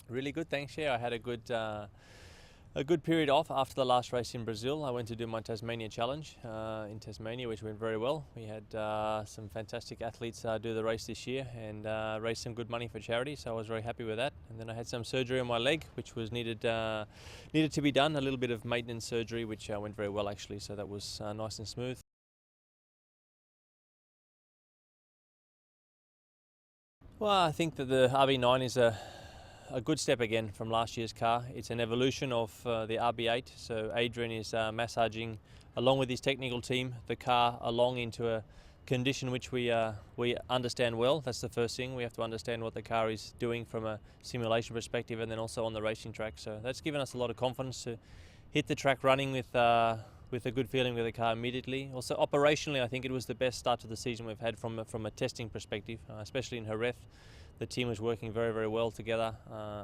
Really good, thanks. Yeah, I had a good period off after the last race in Brazil. I went to do my Tasmania Challenge in Tasmania, which went very well. We had some fantastic athletes do the race this year and raised some good money for charity, so I was very happy with that. And then I had some surgery on my leg, which was needed to be done. A little bit of maintenance surgery, which went very well actually. So that was nice and smooth. Well, I think that the RB9 is a good step again from last year's car. It's an evolution of the RB8. So Adrian is massaging, along with his technical team, the car along into a condition which we understand well. That's the first thing. We have to understand what the car is doing from a simulation perspective, and then also on the racing track. So that's given us a lot of confidence to hit the track running with a good feeling with the car immediately. Also operationally, I think it was the best start to the season we've had from a testing perspective, especially in Jerez. The team was working very, very well together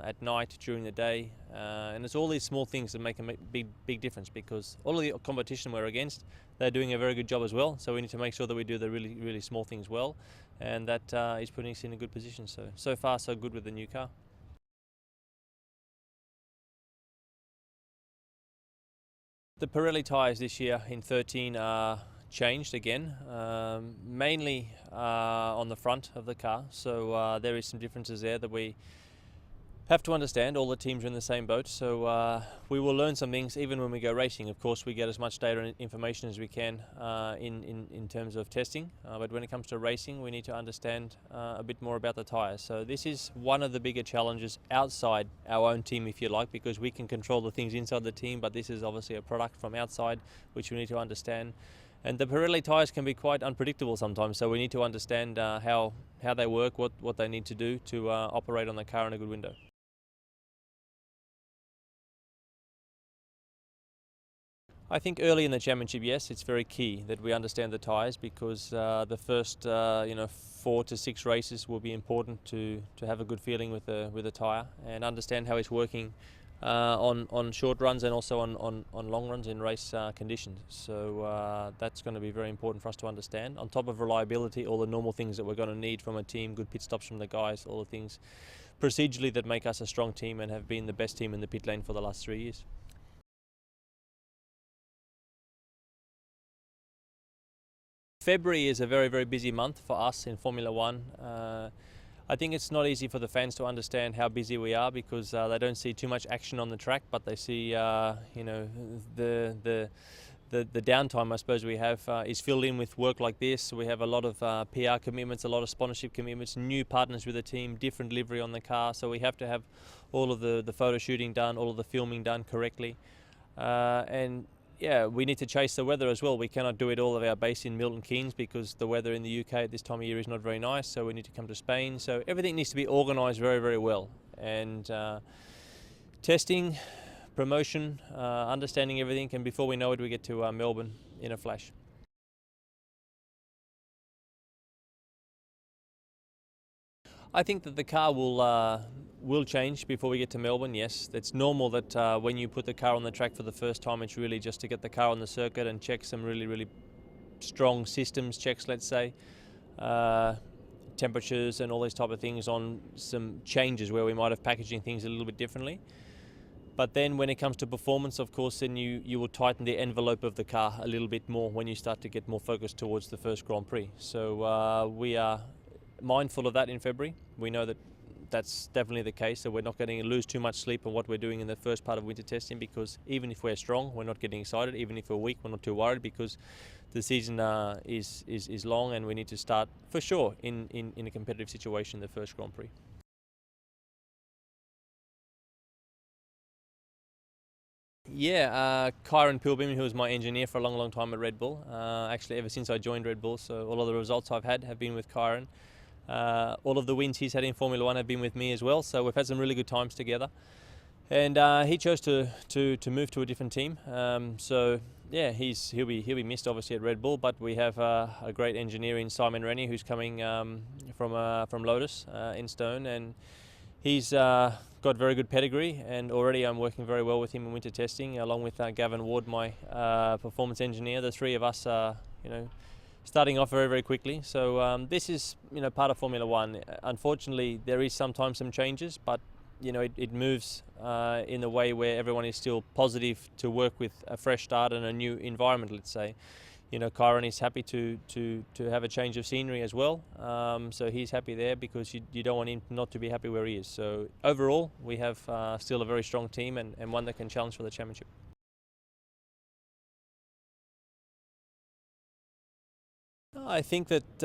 at night, during the day, and it's all these small things that make a big difference, because all of the competition we're against, they're doing a very good job as well. So we need to make sure that we do the really, really small things well, and that is putting us in a good position. So far so good with the new car. The Pirelli tyres this year in 13 are changed again, mainly on the front of the car. So there is some differences there that we have to understand. All the teams are in the same boat, so we will learn some things even when we go racing. Of course, we get as much data and information as we can in terms of testing, but when it comes to racing, we need to understand a bit more about the tyres. So this is one of the bigger challenges outside our own team, if you like, because we can control the things inside the team, but this is obviously a product from outside which we need to understand. And the Pirelli tyres can be quite unpredictable sometimes, so we need to understand how they work, what they need to do to operate on the car in a good window. I think early in the championship, yes, it's very key that we understand the tyres, because the first 4 to 6 races will be important to have a good feeling with the tyre and understand how it's working on short runs and also on long runs in race conditions. So that's going to be very important for us to understand. On top of reliability, all the normal things that we're going to need from a team, good pit stops from the guys, all the things procedurally that make us a strong team and have been the best team in the pit lane for the last 3 years. February is a very, very busy month for us in Formula One. I think it's not easy for the fans to understand how busy we are, because they don't see too much action on the track, but they see, the downtime I suppose we have is filled in with work like this. We have a lot of PR commitments, a lot of sponsorship commitments, new partners with the team, different livery on the car. So we have to have all of the photo shooting done, all of the filming done correctly, and yeah, we need to chase the weather as well. We cannot do it all of our base in Milton Keynes, because the weather in the UK at this time of year is not very nice, so we need to come to Spain. So everything needs to be organised very, very well. And testing, promotion, understanding everything, and before we know it, we get to Melbourne in a flash. I think that the car will change before we get to Melbourne. Yes, it's normal that when you put the car on the track for the first time, it's really just to get the car on the circuit and check some really, really strong systems checks, let's say, temperatures and all these type of things, on some changes where we might have packaging things a little bit differently. But then when it comes to performance, of course, then you will tighten the envelope of the car a little bit more when you start to get more focused towards the first Grand Prix. So we are mindful of that in February. We know that that's definitely the case, so we're not going to lose too much sleep on what we're doing in the first part of winter testing, because even if we're strong, we're not getting excited. Even if we're weak, we're not too worried, because the season is long, and we need to start for sure in a competitive situation the first Grand Prix. Yeah, Kyron Pilbeam, who was my engineer for a long, long time at Red Bull, actually ever since I joined Red Bull, so all of the results I've had have been with Kyron. All of the wins he's had in Formula One have been with me as well, so we've had some really good times together. And he chose to move to a different team. So yeah, he'll be missed obviously at Red Bull, but we have a great engineer in Simon Rennie, who's coming from Lotus in Stone, and he's got very good pedigree, and already I'm working very well with him in winter testing, along with Gavin Ward, my performance engineer. The three of us are, starting off very, very quickly. So this is, part of Formula One. Unfortunately, there is sometimes some changes, but it moves in a way where everyone is still positive to work with a fresh start and a new environment, let's say. Kyron is happy to have a change of scenery as well. So he's happy there because you don't want him not to be happy where he is. So overall, we have still a very strong team and one that can challenge for the championship. I think that,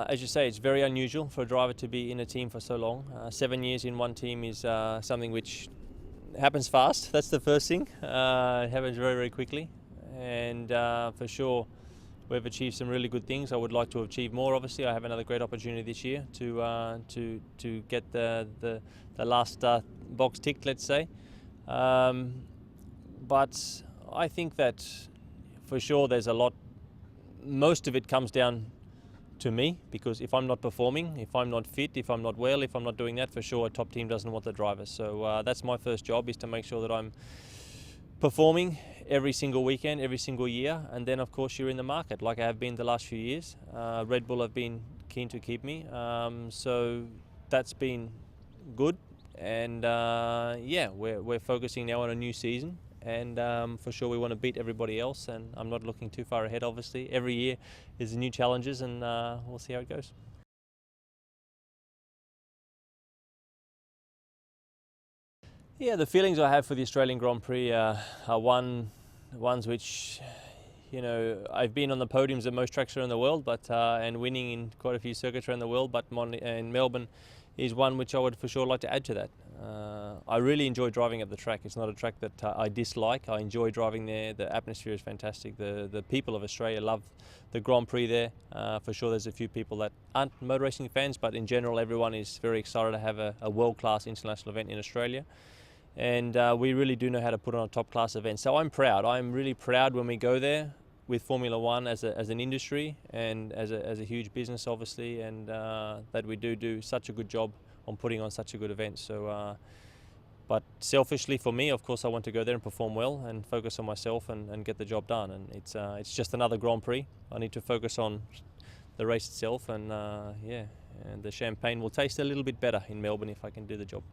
as you say, it's very unusual for a driver to be in a team for so long. 7 years in one team is something which happens fast. That's the first thing. It happens very, very quickly. And for sure, we've achieved some really good things. I would like to achieve more. Obviously, I have another great opportunity this year to get the last box ticked, let's say. But I think that for sure there's a lot. Most of it comes down to me, because if I'm not performing, if I'm not fit, if I'm not well, if I'm not doing that, for sure a top team doesn't want the drivers. So that's my first job, is to make sure that I'm performing every single weekend, every single year, and then of course you're in the market like I have been the last few years. Red Bull have been keen to keep me, so that's been good. And yeah, we're focusing now on a new season. And for sure we want to beat everybody else, and I'm not looking too far ahead. Obviously every year is new challenges, and we'll see how it goes. Yeah, the feelings I have for the Australian Grand Prix are ones which, I've been on the podiums at most tracks around the world, but and winning in quite a few circuits around the world, but in Melbourne is one which I would for sure like to add to that. I really enjoy driving at the track. It's not a track that I dislike. I enjoy driving there. The atmosphere is fantastic. The people of Australia love the Grand Prix there. For sure there's a few people that aren't motor racing fans, but in general everyone is very excited to have a world-class international event in Australia. And we really do know how to put on a top-class event. So I'm proud. I'm really proud when we go there with Formula One as an industry and as a huge business, obviously, and that we do such a good job on putting on such a good event. So, but selfishly for me, of course, I want to go there and perform well and focus on myself and get the job done. And it's just another Grand Prix. I need to focus on the race itself, and yeah, and the champagne will taste a little bit better in Melbourne if I can do the job.